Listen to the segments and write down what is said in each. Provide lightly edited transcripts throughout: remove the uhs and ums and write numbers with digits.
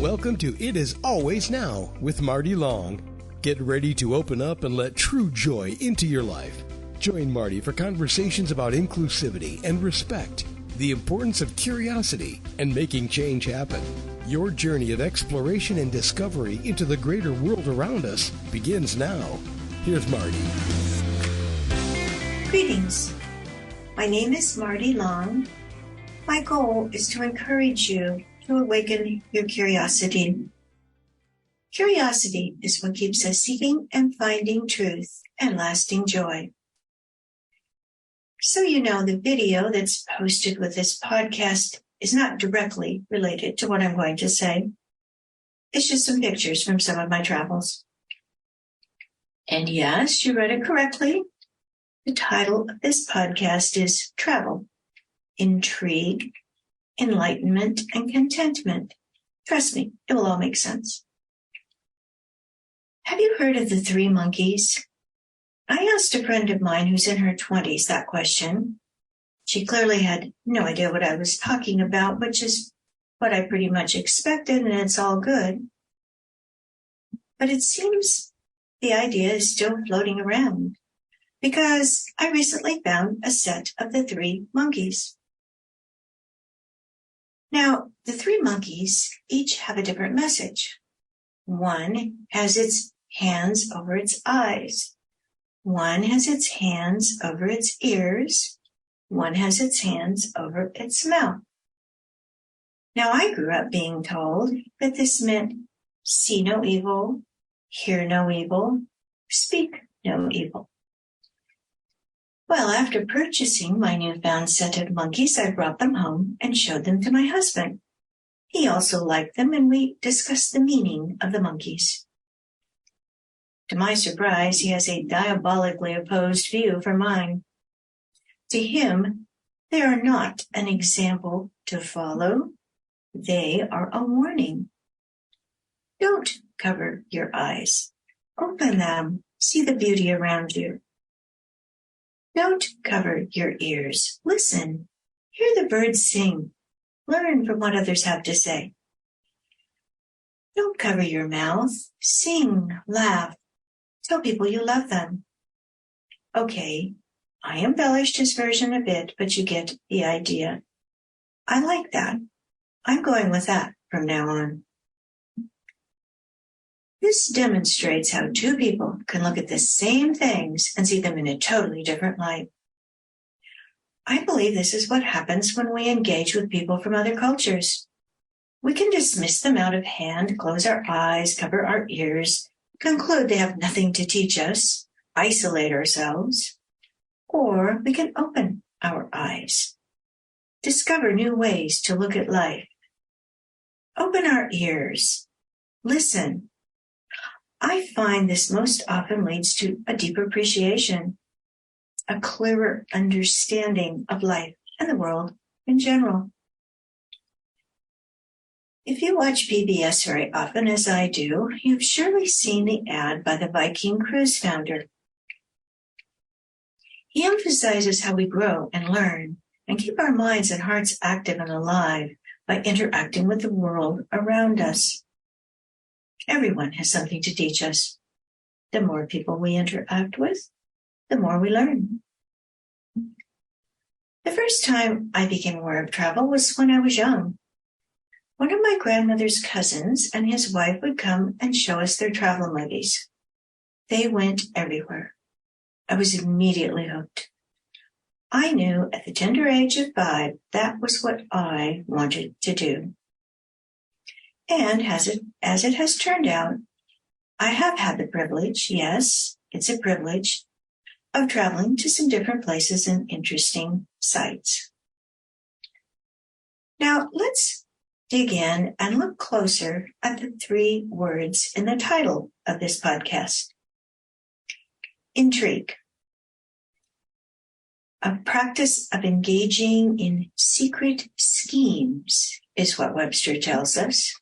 Welcome to It Is Always Now with Marty Long. Get ready to open up and let true joy into your life. Join Marty for conversations about inclusivity and respect, the importance of curiosity, and making change happen. Your journey of exploration and discovery into the greater world around us begins now. Here's Marty. Greetings. My name is Marty Long. My goal is to encourage you to awaken your curiosity. Curiosity is what keeps us seeking and finding truth and lasting joy. So you know, the video that's posted with this podcast is not directly related to what I'm going to say. It's just some pictures from some of my travels. And yes, you read it correctly. The title of this podcast is Travel, Intrigue, Enlightenment, and Contentment. Trust me, it will all make sense. Have you heard of the three monkeys? I asked a friend of mine who's in her 20s that question. She clearly had no idea what I was talking about, which is what I pretty much expected, and it's all good. But it seems the idea is still floating around, because I recently found a set of the three monkeys. Now, the three monkeys each have a different message. One has its hands over its eyes. One has its hands over its ears. One has its hands over its mouth. Now, I grew up being told that this meant see no evil, hear no evil, speak no evil. Well, after purchasing my newfound set of monkeys, I brought them home and showed them to my husband. He also liked them, and we discussed the meaning of the monkeys. To my surprise, he has a diabolically opposed view from mine. To him, they are not an example to follow. They are a warning. Don't cover your eyes. Open them. See the beauty around you. Don't cover your ears. Listen. Hear the birds sing. Learn from what others have to say. Don't cover your mouth. Sing, laugh. Tell people you love them. Okay, I embellished his version a bit, but you get the idea. I like that. I'm going with that from now on. This demonstrates how two people can look at the same things and see them in a totally different light. I believe this is what happens when we engage with people from other cultures. We can dismiss them out of hand, close our eyes, cover our ears, conclude they have nothing to teach us, isolate ourselves, or we can open our eyes, discover new ways to look at life, open our ears, listen. I find this most often leads to a deeper appreciation, a clearer understanding of life and the world in general. If you watch PBS very often, as I do, you've surely seen the ad by the Viking Cruise founder. He emphasizes how we grow and learn and keep our minds and hearts active and alive by interacting with the world around us. Everyone has something to teach us. The more people we interact with, the more we learn. The first time I became aware of travel was when I was young. One of my grandmother's cousins and his wife would come and show us their travel movies. They went everywhere. I was immediately hooked. I knew at the tender age of 5 that was what I wanted to do. And as it has turned out, I have had the privilege, yes, it's a privilege, of traveling to some different places and interesting sites. Now, let's dig in and look closer at the 3 words in the title of this podcast. Intrigue. A practice of engaging in secret schemes is what Webster tells us.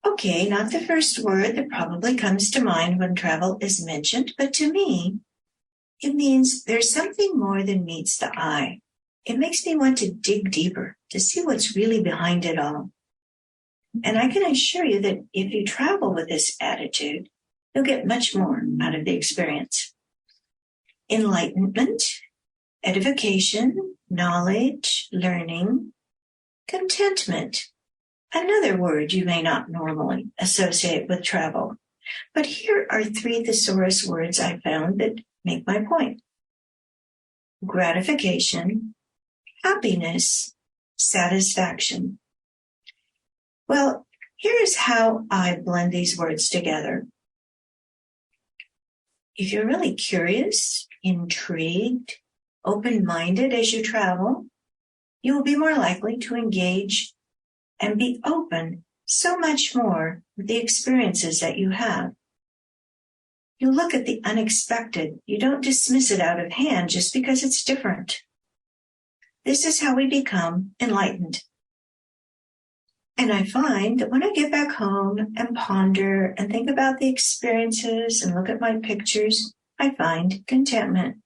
Okay, not the first word that probably comes to mind when travel is mentioned, but to me, it means there's something more than meets the eye. It makes me want to dig deeper to see what's really behind it all. And I can assure you that if you travel with this attitude, you'll get much more out of the experience. Enlightenment, edification, knowledge, learning, contentment. Another word you may not normally associate with travel. But here are 3 thesaurus words I found that make my point. Gratification, happiness, satisfaction. Well, here is how I blend these words together. If you're really curious, intrigued, open-minded as you travel, you will be more likely to engage and be open so much more with the experiences that you have. You look at the unexpected. You don't dismiss it out of hand just because it's different. This is how we become enlightened. And I find that when I get back home and ponder and think about the experiences and look at my pictures, I find contentment,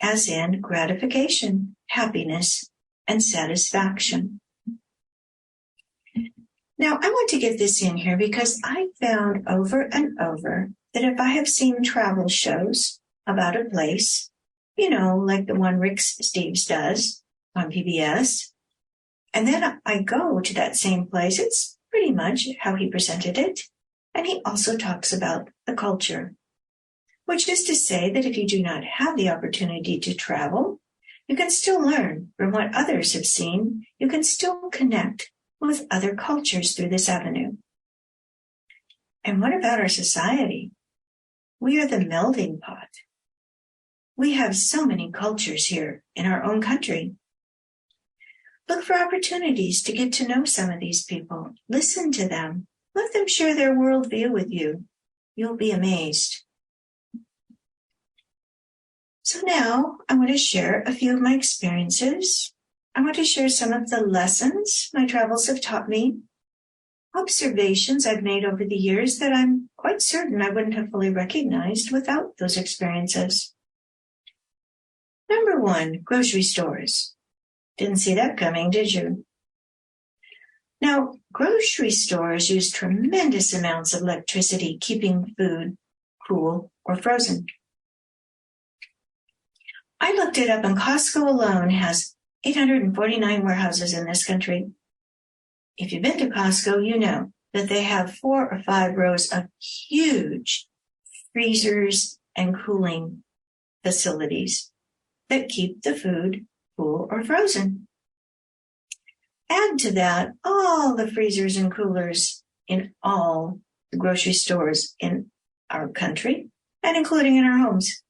as in gratification, happiness, and satisfaction. Now, I want to get this in here because I found over and over that if I have seen travel shows about a place, like the one Rick Steves does on PBS, and then I go to that same place, it's pretty much how he presented it. And he also talks about the culture, which is to say that if you do not have the opportunity to travel, you can still learn from what others have seen. You can still connect with other cultures through this avenue. And what about our society? We are the melding pot. We have so many cultures here in our own country. Look for opportunities to get to know some of these people. Listen to them. Let them share their worldview with you. You'll be amazed. So now I want to share a few of my experiences. I want to share some of the lessons my travels have taught me, observations I've made over the years that I'm quite certain I wouldn't have fully recognized without those experiences. Number 1, grocery stores. Didn't see that coming, did you? Now, grocery stores use tremendous amounts of electricity keeping food cool or frozen. I looked it up, and Costco alone has 849 warehouses in this country. If you've been to Costco, you know that they have 4 or 5 rows of huge freezers and cooling facilities that keep the food cool or frozen. Add to that all the freezers and coolers in all the grocery stores in our country and including in our homes.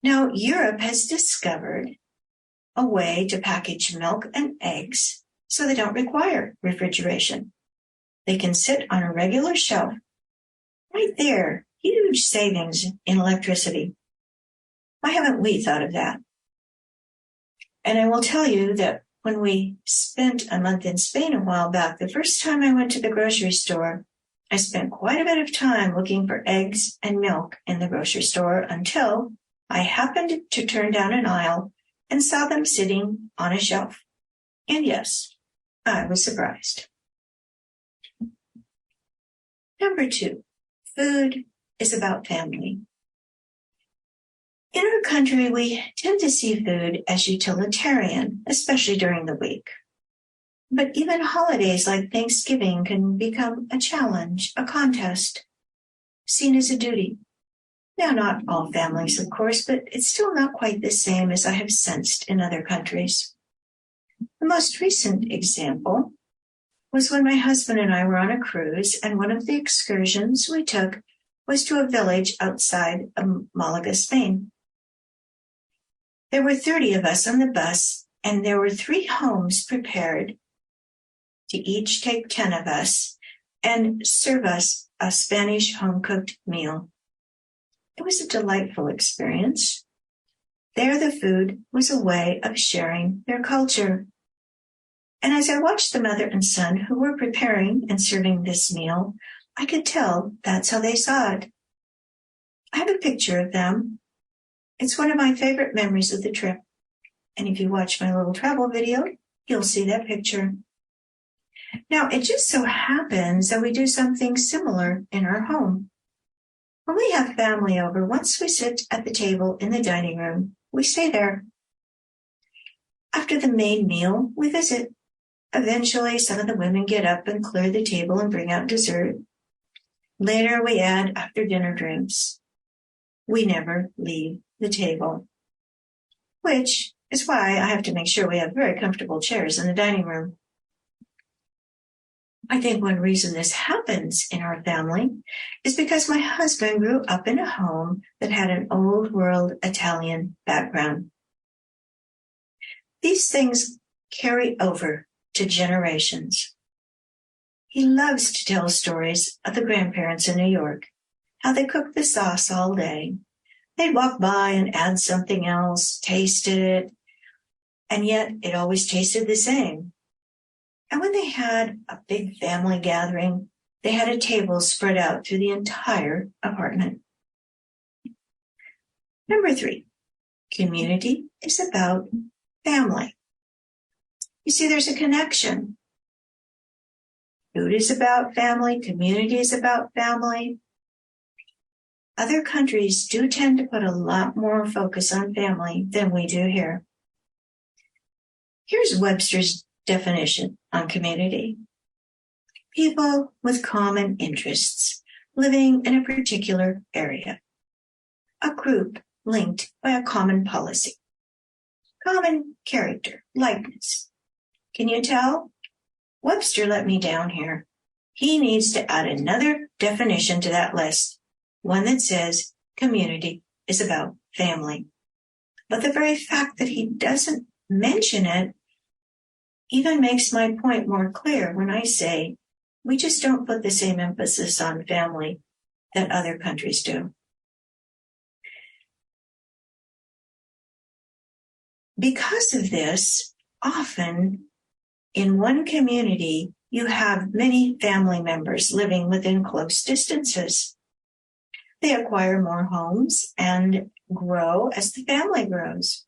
Now, Europe has discovered a way to package milk and eggs so they don't require refrigeration. They can sit on a regular shelf. Right there, huge savings in electricity. Why haven't we thought of that? And I will tell you that when we spent a month in Spain a while back, the first time I went to the grocery store, I spent quite a bit of time looking for eggs and milk in the grocery store until I happened to turn down an aisle and saw them sitting on a shelf. And yes, I was surprised. Number 2, food is about family. In our country, we tend to see food as utilitarian, especially during the week. But even holidays like Thanksgiving can become a challenge, a contest, seen as a duty. Now, not all families, of course, but it's still not quite the same as I have sensed in other countries. The most recent example was when my husband and I were on a cruise, and one of the excursions we took was to a village outside of Malaga, Spain. There were 30 of us on the bus, and there were 3 homes prepared to each take 10 of us and serve us a Spanish home-cooked meal. It was a delightful experience. There, the food was a way of sharing their culture. And as I watched the mother and son who were preparing and serving this meal, I could tell that's how they saw it. I have a picture of them. It's one of my favorite memories of the trip. And if you watch my little travel video, you'll see that picture. Now, it just so happens that we do something similar in our home. When we have family over, once we sit at the table in the dining room, we stay there. After the main meal, we visit. Eventually, some of the women get up and clear the table and bring out dessert. Later, we add after-dinner drinks. We never leave the table, which is why I have to make sure we have very comfortable chairs in the dining room. I think one reason this happens in our family is because my husband grew up in a home that had an old world Italian background. These things carry over to generations. He loves to tell stories of the grandparents in New York, how they cooked the sauce all day. They'd walk by and add something else, tasted it, and yet it always tasted the same. And when they had a big family gathering, they had a table spread out through the entire apartment. Number 3, community is about family. You see, there's a connection. Food is about family. Community is about family. Other countries do tend to put a lot more focus on family than we do here. Here's Webster's definition on community. People with common interests living in a particular area. A group linked by a common policy. Common character, likeness. Can you tell? Webster let me down here. He needs to add another definition to that list, one that says community is about family. But the very fact that he doesn't mention it even makes my point more clear when I say we just don't put the same emphasis on family that other countries do. Because of this, often in one community, you have many family members living within close distances. They acquire more homes and grow as the family grows.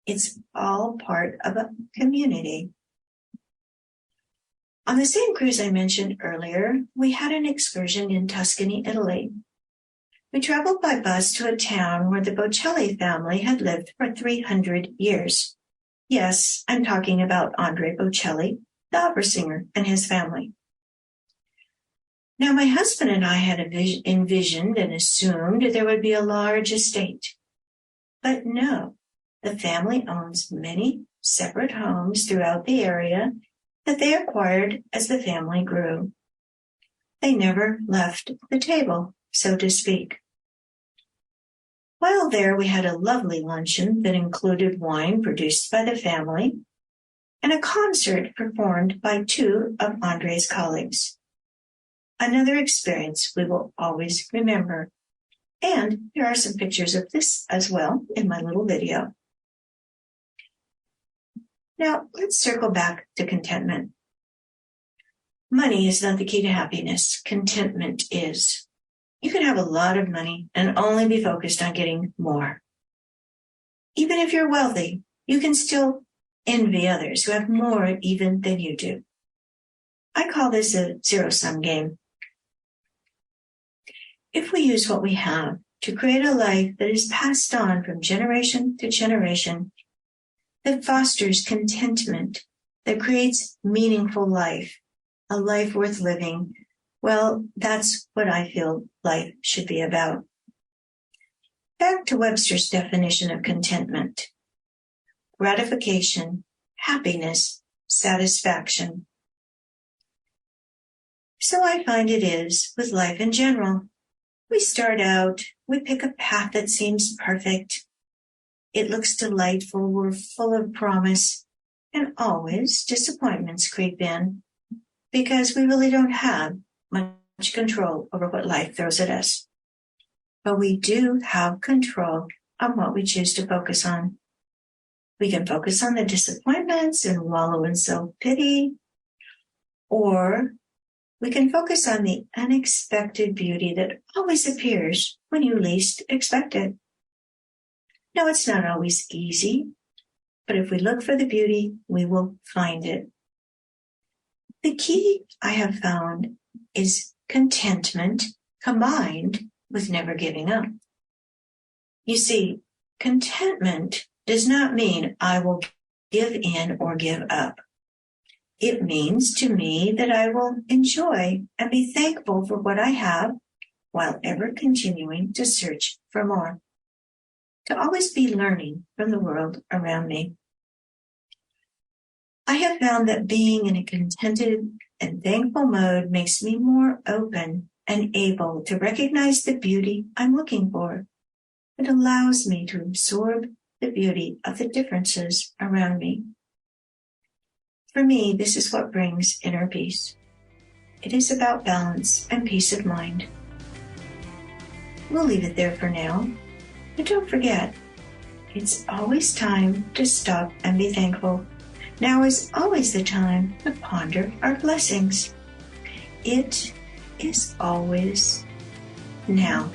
It's all part of a community. On the same cruise I mentioned earlier, we had an excursion in Tuscany, Italy. We traveled by bus to a town where the Bocelli family had lived for 300 years. Yes, I'm talking about Andrea Bocelli, the opera singer, and his family. Now, my husband and I had envisioned and assumed there would be a large estate. But no, the family owns many separate homes throughout the area that they acquired as the family grew. They never left the table, so to speak. While there, we had a lovely luncheon that included wine produced by the family and a concert performed by 2 of Andre's colleagues. Another experience we will always remember. And there are some pictures of this as well in my little video. Now, let's circle back to contentment. Money is not the key to happiness. Contentment is. You can have a lot of money and only be focused on getting more. Even if you're wealthy, you can still envy others who have more even than you do. I call this a zero-sum game. If we use what we have to create a life that is passed on from generation to generation, that fosters contentment, that creates meaningful life, a life worth living, well, that's what I feel life should be about. Back to Webster's definition of contentment. Gratification, happiness, satisfaction. So I find it is with life in general. We start out, we pick a path that seems perfect. It looks delightful, we're full of promise, and always disappointments creep in because we really don't have much control over what life throws at us. But we do have control on what we choose to focus on. We can focus on the disappointments and wallow in self-pity, or we can focus on the unexpected beauty that always appears when you least expect it. No, it's not always easy, but if we look for the beauty, we will find it. The key I have found is contentment combined with never giving up. You see, contentment does not mean I will give in or give up. It means to me that I will enjoy and be thankful for what I have while ever continuing to search for more, to always be learning from the world around me. I have found that being in a contented and thankful mode makes me more open and able to recognize the beauty I'm looking for. It allows me to absorb the beauty of the differences around me. For me, this is what brings inner peace. It is about balance and peace of mind. We'll leave it there for now. But don't forget, it's always time to stop and be thankful. Now is always the time to ponder our blessings. It is always now.